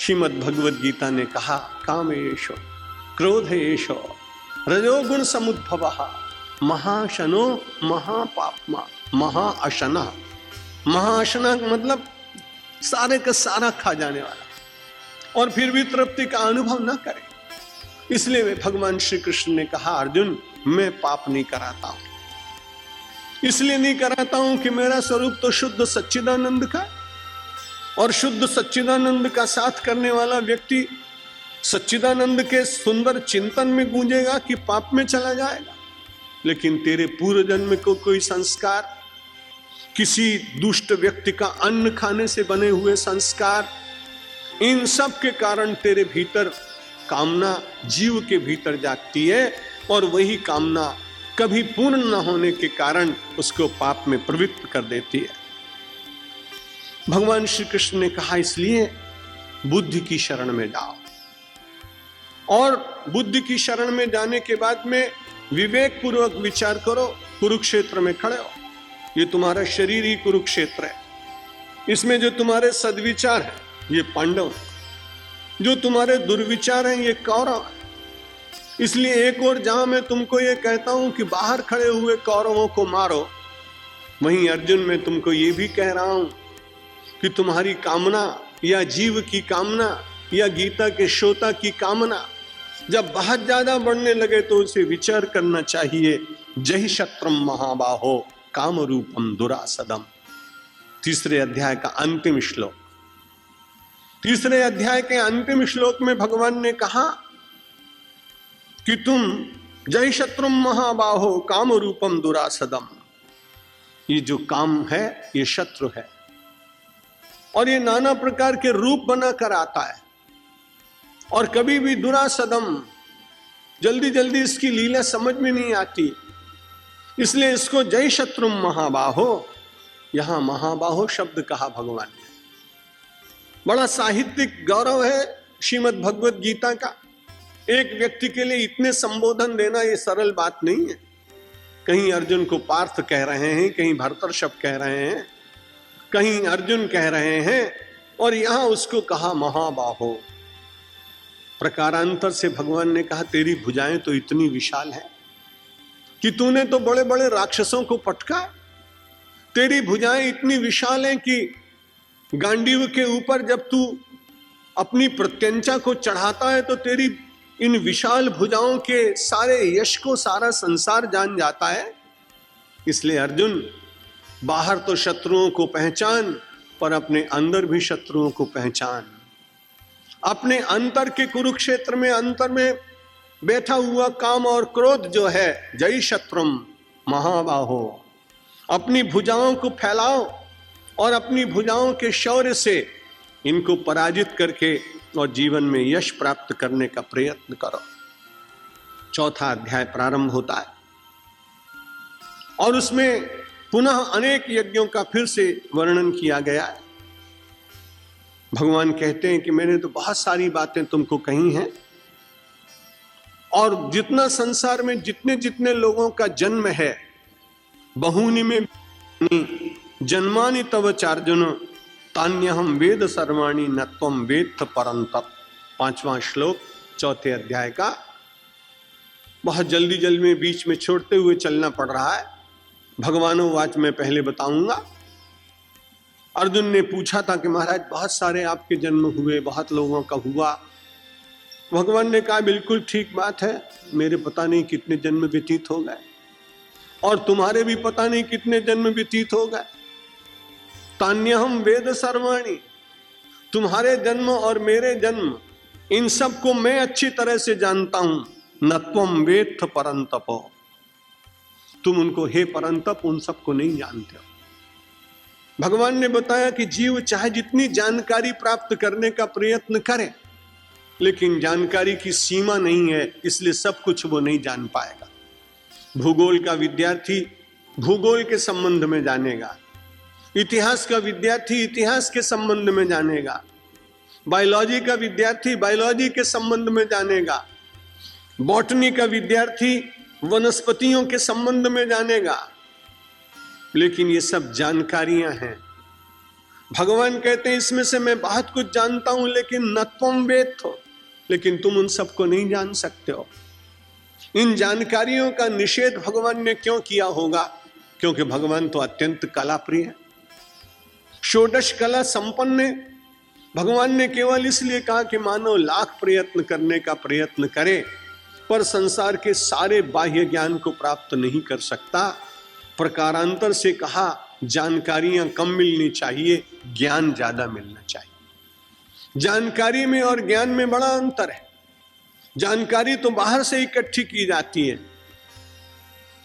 श्रीमद् भगवद गीता ने कहा कामेश क्रोधेश रजोगुण समुद्भव महाशनो महापापमा महाअशना। महाअशना मतलब सारे का सारा खा जाने वाला और फिर भी तृप्ति का अनुभव ना करे। इसलिए वे भगवान श्री कृष्ण ने कहा अर्जुन मैं पाप नहीं कराता हूं, इसलिए नहीं कराता हूं कि मेरा स्वरूप तो शुद्ध सच्चिदानंद का, और शुद्ध सच्चिदानंद का साथ करने वाला व्यक्ति सच्चिदानंद के सुंदर चिंतन में गूंजेगा कि पाप में चला जाएगा। लेकिन तेरे पूर्व जन्म को कोई संस्कार, किसी दुष्ट व्यक्ति का अन्न खाने से बने हुए संस्कार, इन सब के कारण तेरे भीतर कामना जीव के भीतर जागती है और वही कामना कभी पूर्ण न होने के कारण उसको पाप में प्रवृत्त कर देती है। भगवान श्री कृष्ण ने कहा इसलिए बुद्धि की शरण में जाओ, और बुद्धि की शरण में जाने के बाद में विवेक पूर्वक विचार करो। कुरुक्षेत्र में खड़े हो, ये तुम्हारा शरीर ही कुरुक्षेत्र है। इसमें जो तुम्हारे सद्विचार है ये पांडव है, जो तुम्हारे दुर्विचार हैं ये कौरव है। इसलिए एक और जहां मैं तुमको ये कहता हूं कि बाहर खड़े हुए कौरवों को मारो, वहीं अर्जुन मैं तुमको ये भी कह रहा हूं कि तुम्हारी कामना या जीव की कामना या गीता के श्रोता की कामना जब बहुत ज्यादा बढ़ने लगे तो उसे विचार करना चाहिए। जहि शत्रम महाबाहो काम रूपम दुरासदम। तीसरे अध्याय का अंतिम श्लोक। तीसरे अध्याय के अंतिम श्लोक में भगवान ने कहा कि तुम जय शत्रुम महाबाहो काम रूपम दुरासदम। ये जो काम है ये शत्रु है और ये नाना प्रकार के रूप बनाकर आता है, और कभी भी दुरासदम, जल्दी जल्दी इसकी लीला समझ में नहीं आती। इसलिए इसको जय शत्रुम महाबाहो, यहां महाबाहो शब्द कहा भगवान ने। बड़ा साहित्यिक गौरव है श्रीमद् भगवद गीता का। एक व्यक्ति के लिए इतने संबोधन देना ये सरल बात नहीं है। कहीं अर्जुन को पार्थ कह रहे हैं, कहीं भरतर्षभ कह रहे हैं, कहीं अर्जुन कह रहे हैं, और यहां उसको कहा महाबाहो। प्रकारांतर से भगवान ने कहा तेरी भुजाएं तो इतनी विशाल है कि तूने तो बड़े बड़े राक्षसों को पटका। तेरी भुजाएं इतनी विशाल हैं कि गांडीव के ऊपर जब तू अपनी प्रत्यंचा को चढ़ाता है तो तेरी इन विशाल भुजाओं के सारे यश को सारा संसार जान जाता है। इसलिए अर्जुन, बाहर तो शत्रुओं को पहचान, पर अपने अंदर भी शत्रुओं को पहचान। अपने अंतर के कुरुक्षेत्र में अंतर में बैठा हुआ काम और क्रोध जो है, जय शत्रुम महाबाहो, अपनी भुजाओं को फैलाओ और अपनी भुजाओं के शौर्य से इनको पराजित करके और जीवन में यश प्राप्त करने का प्रयत्न करो। चौथा अध्याय प्रारंभ होता है और उसमें पुनः अनेक यज्ञों का फिर से वर्णन किया गया है। भगवान कहते हैं कि मैंने तो बहुत सारी बातें तुमको कही हैं, और जितना संसार में जितने जितने लोगों का जन्म है, बहुनी में जन्मानि तव चार्जुन तान्यहम वेद सर्वाणि न त्वम वेत्थ परंतप। 5वां श्लोक चौथे अध्याय का। बहुत जल्दी जल्दी में बीच में छोड़ते हुए चलना पड़ रहा है। भगवानों वाच में पहले बताऊंगा। अर्जुन ने पूछा था कि महाराज बहुत सारे आपके जन्म हुए, बहुत लोगों का हुआ। भगवान ने कहा बिल्कुल ठीक बात है, मेरे पता नहीं कितने जन्म व्यतीत हो गए और तुम्हारे भी पता नहीं कितने जन्म व्यतीत हो गए। तान्यहम वेद सर्वाणि, तुम्हारे जन्म और मेरे जन्म इन सब को मैं अच्छी तरह से जानता हूं। न त्वम वेत्थ परंतपो, तुम उनको हे परंतप उन सबको नहीं जानते हो। भगवान ने बताया कि जीव चाहे जितनी जानकारी प्राप्त करने का प्रयत्न करे, लेकिन जानकारी की सीमा नहीं है, इसलिए सब कुछ वो नहीं जान पाएगा। भूगोल का विद्यार्थी भूगोल के संबंध में जानेगा, इतिहास का विद्यार्थी इतिहास के संबंध में जानेगा, बायोलॉजी का विद्यार्थी बायोलॉजी के संबंध में जानेगा, बॉटनी का विद्यार्थी वनस्पतियों के संबंध में जानेगा। लेकिन ये सब जानकारियां हैं। भगवान कहते हैं इसमें से मैं बहुत कुछ जानता हूं, लेकिन न तुम वेद हो, लेकिन तुम उन सबको नहीं जान सकते हो। इन जानकारियों का निषेध भगवान ने क्यों किया होगा? क्योंकि भगवान तो अत्यंत कला प्रिय है, षोडश कला संपन्न है। भगवान ने केवल इसलिए कहा कि मानव लाख प्रयत्न करने का प्रयत्न करे पर संसार के सारे बाह्य ज्ञान को प्राप्त नहीं कर सकता। प्रकारांतर से कहा जानकारियां कम मिलनी चाहिए, ज्ञान ज्यादा मिलना चाहिए। जानकारी में और ज्ञान में बड़ा अंतर है। जानकारी तो बाहर से इकट्ठी की जाती है,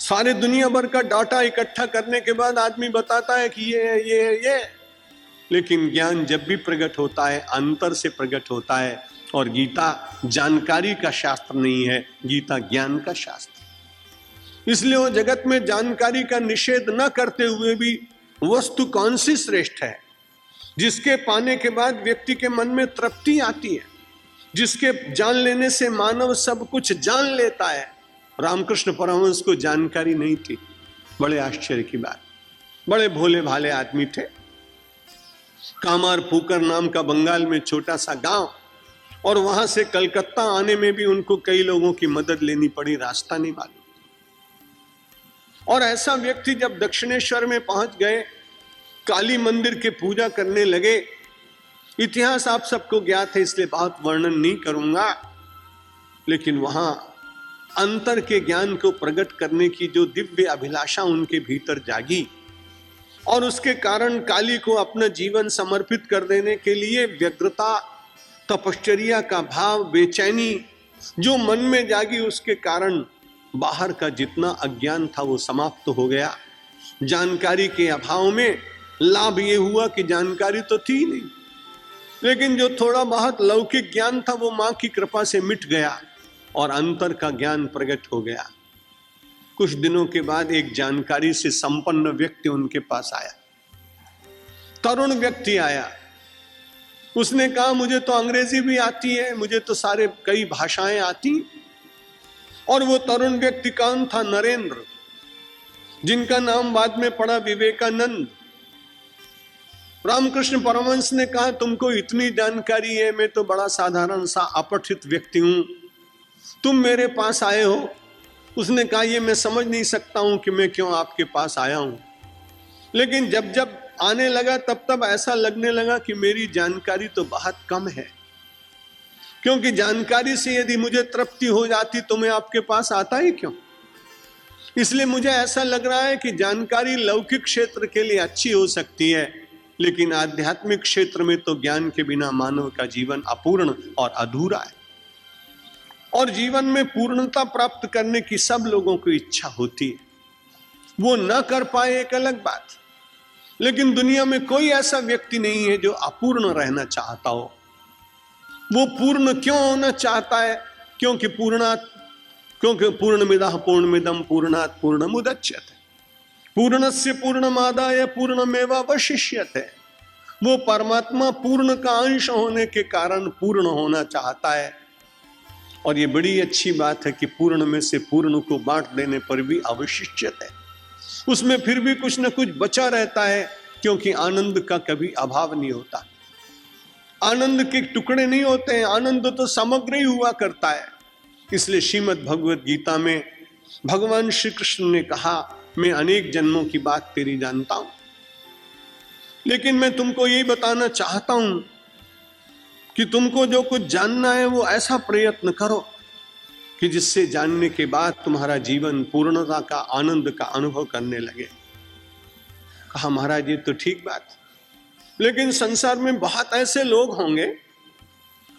सारे दुनिया भर का डाटा इकट्ठा करने के बाद आदमी बताता है कि ये, लेकिन ज्ञान जब भी प्रकट होता है अंतर से प्रकट होता है। और गीता जानकारी का शास्त्र नहीं है, गीता ज्ञान का शास्त्र। इसलिए वो जगत में जानकारी का निषेध न करते हुए भी वस्तु कौन सी श्रेष्ठ है, जिसके पाने के बाद व्यक्ति के मन में तृप्ति आती है, जिसके जान लेने से मानव सब कुछ जान लेता है। रामकृष्ण परमहंस को जानकारी नहीं थी, बड़े आश्चर्य की बात। बड़े भोले भाले आदमी थे। कामार पुकर नाम का बंगाल में छोटा सा गांव, और वहां से कलकत्ता आने में भी उनको कई लोगों की मदद लेनी पड़ी, रास्ता नहीं मालूम। और ऐसा व्यक्ति जब दक्षिणेश्वर में पहुंच गए, काली मंदिर के पूजा करने लगे। इतिहास आप सबको ज्ञात है, इसलिए बहुत वर्णन नहीं करूंगा, लेकिन वहां अंतर के ज्ञान को प्रकट करने की जो दिव्य अभिलाषा उनके भीतर जागी, और उसके कारण काली को अपना जीवन समर्पित कर देने के लिए व्यग्रता, तपश्चर्या का भाव, बेचैनी जो मन में जागी, उसके कारण बाहर का जितना अज्ञान था वो समाप्त हो गया। जानकारी के अभाव में लाभ ये हुआ कि जानकारी तो थी नहीं, लेकिन जो थोड़ा बहुत लौकिक ज्ञान था वो मां की कृपा से मिट गया और अंतर का ज्ञान प्रकट हो गया। कुछ दिनों के बाद एक जानकारी से संपन्न व्यक्ति उनके पास आया, तरुण व्यक्ति आया। उसने कहा मुझे तो अंग्रेजी भी आती है, मुझे तो सारे कई भाषाएं आती। और वो तरुण व्यक्ति कौन था? नरेंद्र, जिनका नाम बाद में पड़ा विवेकानंद। रामकृष्ण परमहंस ने कहा तुमको इतनी जानकारी है, मैं तो बड़ा साधारण सा अपठित व्यक्ति हूं, तुम मेरे पास आए हो। उसने कहा ये मैं समझ नहीं सकता हूं कि मैं क्यों आपके पास आया हूं, लेकिन जब जब आने लगा तब तब ऐसा लगने लगा कि मेरी जानकारी तो बहुत कम है, क्योंकि जानकारी से यदि मुझे तृप्ति हो जाती तो मैं आपके पास आता ही क्यों। इसलिए मुझे ऐसा लग रहा है कि जानकारी लौकिक क्षेत्र के लिए अच्छी हो सकती है, लेकिन आध्यात्मिक क्षेत्र में तो ज्ञान के बिना मानव का जीवन अपूर्ण और अधूरा है। और जीवन में पूर्णता प्राप्त करने की सब लोगों को इच्छा होती है, वो न कर पाए एक अलग बात, लेकिन दुनिया में कोई ऐसा व्यक्ति नहीं है जो अपूर्ण रहना चाहता हो। वो पूर्ण क्यों होना चाहता है? क्योंकि पूर्णमिदः पूर्णमिदं पूर्णात् पूर्णमुदच्यते, पूर्णस्य पूर्णमादाय पूर्णमेवावशिष्यते। वो परमात्मा पूर्ण का अंश होने के कारण पूर्ण होना चाहता है। और ये बड़ी अच्छी बात है कि पूर्ण में से पूर्ण को बांट देने पर भी अवशिष्यते है, उसमें फिर भी कुछ न कुछ बचा रहता है, क्योंकि आनंद का कभी अभाव नहीं होता। आनंद के टुकड़े नहीं होते हैं, आनंद तो समग्र ही हुआ करता है। इसलिए श्रीमद् भगवद गीता में भगवान श्री कृष्ण ने कहा मैं अनेक जन्मों की बात तेरी जानता हूं, लेकिन मैं तुमको यही बताना चाहता हूं कि तुमको जो कुछ जानना है वो ऐसा प्रयत्न करो कि जिससे जानने के बाद तुम्हारा जीवन पूर्णता का, आनंद का अनुभव करने लगे। कहा महाराज ये तो ठीक बात, लेकिन संसार में बहुत ऐसे लोग होंगे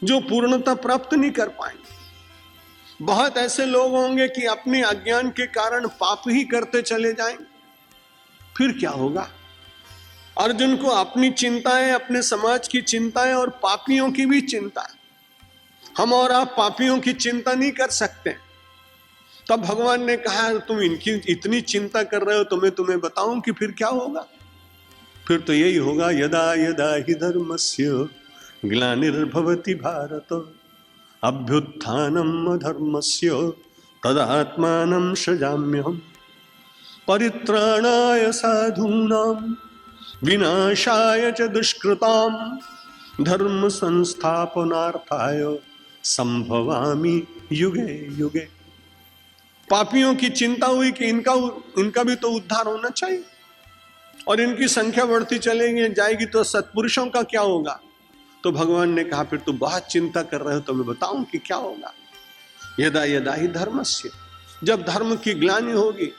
जो पूर्णता प्राप्त नहीं कर पाएंगे। बहुत ऐसे लोग होंगे कि अपने अज्ञान के कारण पाप ही करते चले जाएंगे। फिर क्या होगा? अर्जुन को अपनी चिंता है, अपने समाज की चिंता है और पापियों की भी चिंता है। हम और आप पापियों की चिंता नहीं कर सकते। तब भगवान ने कहा तुम इनकी इतनी चिंता कर रहे हो तो मैं तुम्हें बताऊं कि फिर क्या होगा। फिर तो यही होगा, यदा यदा हि धर्मस्य ग्लानिर्भवति भारत अभ्युत्थानम् अधर्मस्य तदात्मानं सृजाम्यहम् परित्राणाय साधूनां विनाशाय च दुष्कृताम धर्म संस्थापनार्थाय संभवामि युगे युगे। पापियों की चिंता हुई कि इनका भी तो उद्धार होना चाहिए, और इनकी संख्या बढ़ती चलेगी जाएगी तो सत्पुरुषों का क्या होगा। तो भगवान ने कहा फिर तू बहुत चिंता कर रहे हो तो मैं बताऊं कि क्या होगा। यदा यदा ही धर्मस्य, जब धर्म की ग्लानि होगी,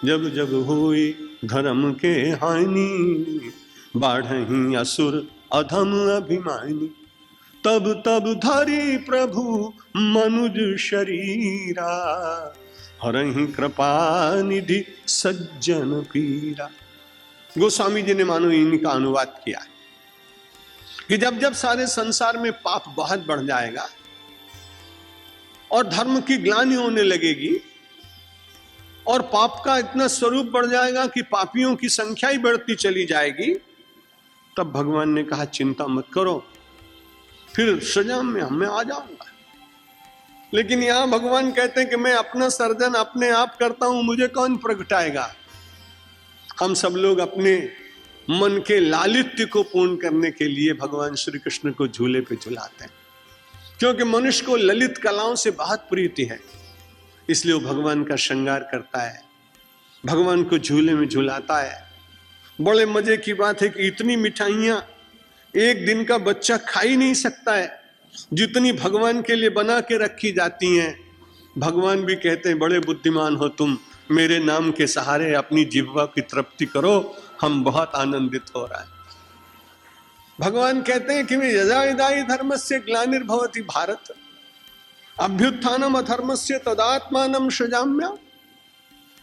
जब जब हुई धर्म के हानि, बाढ़ही असुर अधम अभिमानी, तब तब धरी प्रभु मनुज शरीरा, हरहि कृपा निधि सज्जन पीरा। गोस्वामी जी ने मानो इनका अनुवाद किया कि जब जब सारे संसार में पाप बहुत बढ़ जाएगा और धर्म की ग्लानि होने लगेगी और पाप का इतना स्वरूप बढ़ जाएगा कि पापियों की संख्या ही बढ़ती चली जाएगी, तब भगवान ने कहा चिंता मत करो, फिर सजा में मैं आ जाऊंगा। लेकिन यहां भगवान कहते हैं कि मैं अपना सर्जन अपने आप करता हूं, मुझे कौन प्रगटाएगा। हम सब लोग अपने मन के लालित्य को पूर्ण करने के लिए भगवान श्री कृष्ण को झूले पे झुलाते हैं, क्योंकि मनुष्य को ललित कलाओं से बहुत प्रीति है, इसलिए वो भगवान का श्रृंगार करता है, भगवान को झूले में झुलाता है। बड़े मजे की बात है कि इतनी मिठाइयां एक दिन का बच्चा खा ही नहीं सकता है जितनी भगवान के लिए बना के रखी जाती हैं। भगवान भी कहते हैं बड़े बुद्धिमान हो तुम, मेरे नाम के सहारे अपनी जिह्वा की तृप्ति करो, हम बहुत आनंदित हो रहा है। भगवान कहते हैं कि मैं यदा यदा हि धर्मस्य ग्लानिर्भवति भारत अभ्युत्थानम अधर्मस्य तदात्मानं सृजाम्य,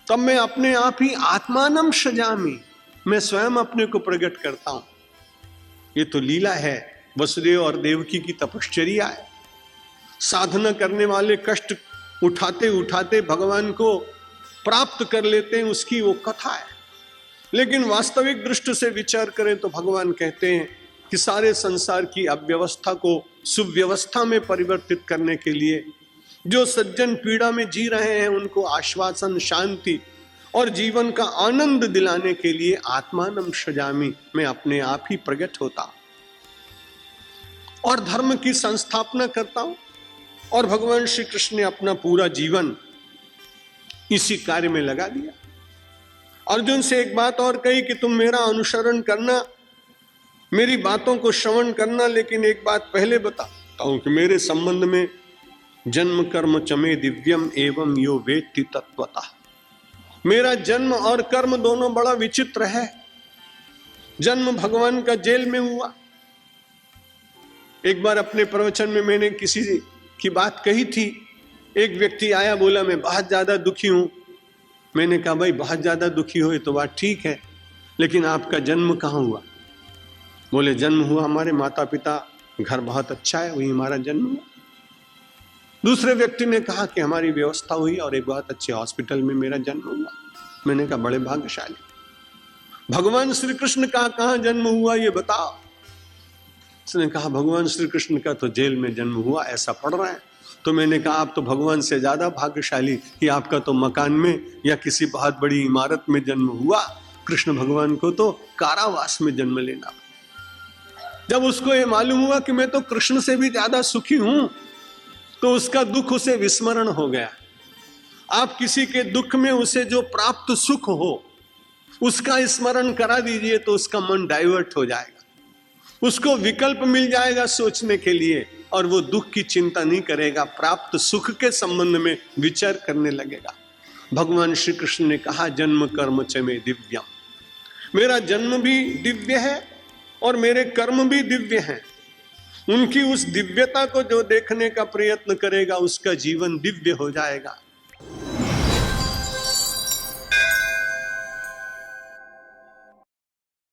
तब मैं अपने आप ही आत्मानं सृजामि, मैं स्वयं अपने को प्रकट करता हूं। ये तो लीला है, वसुदेव और देवकी की तपश्चर्या है। साधना करने वाले कष्ट उठाते उठाते भगवान को प्राप्त कर लेते हैं, उसकी वो कथा है। लेकिन वास्तविक दृष्टि से विचार करें तो भगवान कहते हैं कि सारे संसार की अव्यवस्था को सुव्यवस्था में परिवर्तित करने के लिए जो सज्जन पीड़ा में जी रहे हैं उनको आश्वासन, शांति और जीवन का आनंद दिलाने के लिए आत्मानं सृजामि, मैं अपने आप ही प्रकट होता और धर्म की संस्थापना करता हूं। और भगवान श्री कृष्ण ने अपना पूरा जीवन इसी कार्य में लगा दिया। अर्जुन से एक बात और कही कि तुम मेरा अनुसरण करना, मेरी बातों को श्रवण करना, लेकिन एक बात पहले बताता हूं कि मेरे संबंध में जन्म कर्म चमे दिव्यम एवं यो वेत्ति तत्वतः, मेरा जन्म और कर्म दोनों बड़ा विचित्र है। जन्म भगवान का जेल में हुआ। एक बार अपने प्रवचन में मैंने किसी की बात कही थी, एक व्यक्ति आया बोला मैं बहुत ज्यादा दुखी हूं। मैंने कहा भाई बहुत ज्यादा दुखी हो तो बात ठीक है, लेकिन आपका जन्म कहाँ हुआ। बोले जन्म हुआ हमारे माता पिता, घर बहुत अच्छा है, वही हमारा जन्म हुआ। दूसरे व्यक्ति ने कहा कि हमारी व्यवस्था हुई और एक बहुत अच्छे हॉस्पिटल में मेरा जन्म हुआ। मैंने कहा बड़े भाग्यशाली। भगवान श्री कृष्ण का कहाँ जन्म हुआ ये बताओ। उसने कहा भगवान श्री कृष्ण का तो जेल में जन्म हुआ, ऐसा पढ़ रहा है। तो मैंने कहा आप तो भगवान से ज्यादा भाग्यशाली कि आपका तो मकान में या किसी बहुत बड़ी इमारत में जन्म हुआ। कृष्ण भगवान को तो कारावास में जन्म लेना। जब उसको ये मालूम हुआ कि मैं तो कृष्ण से भी ज्यादा सुखी हूं, तो उसका दुख उसे विस्मरण हो गया। आप किसी के दुख में उसे जो प्राप्त सुख हो उसका स्मरण करा दीजिए तो उसका मन डाइवर्ट हो जाएगा, उसको विकल्प मिल जाएगा सोचने के लिए और वो दुख की चिंता नहीं करेगा, प्राप्त सुख के संबंध में विचार करने लगेगा। भगवान श्री कृष्ण ने कहा जन्म कर्म च मे दिव्यम, मेरा जन्म भी दिव्य है और मेरे कर्म भी दिव्य हैं। उनकी उस दिव्यता को जो देखने का प्रयत्न करेगा उसका जीवन दिव्य हो जाएगा।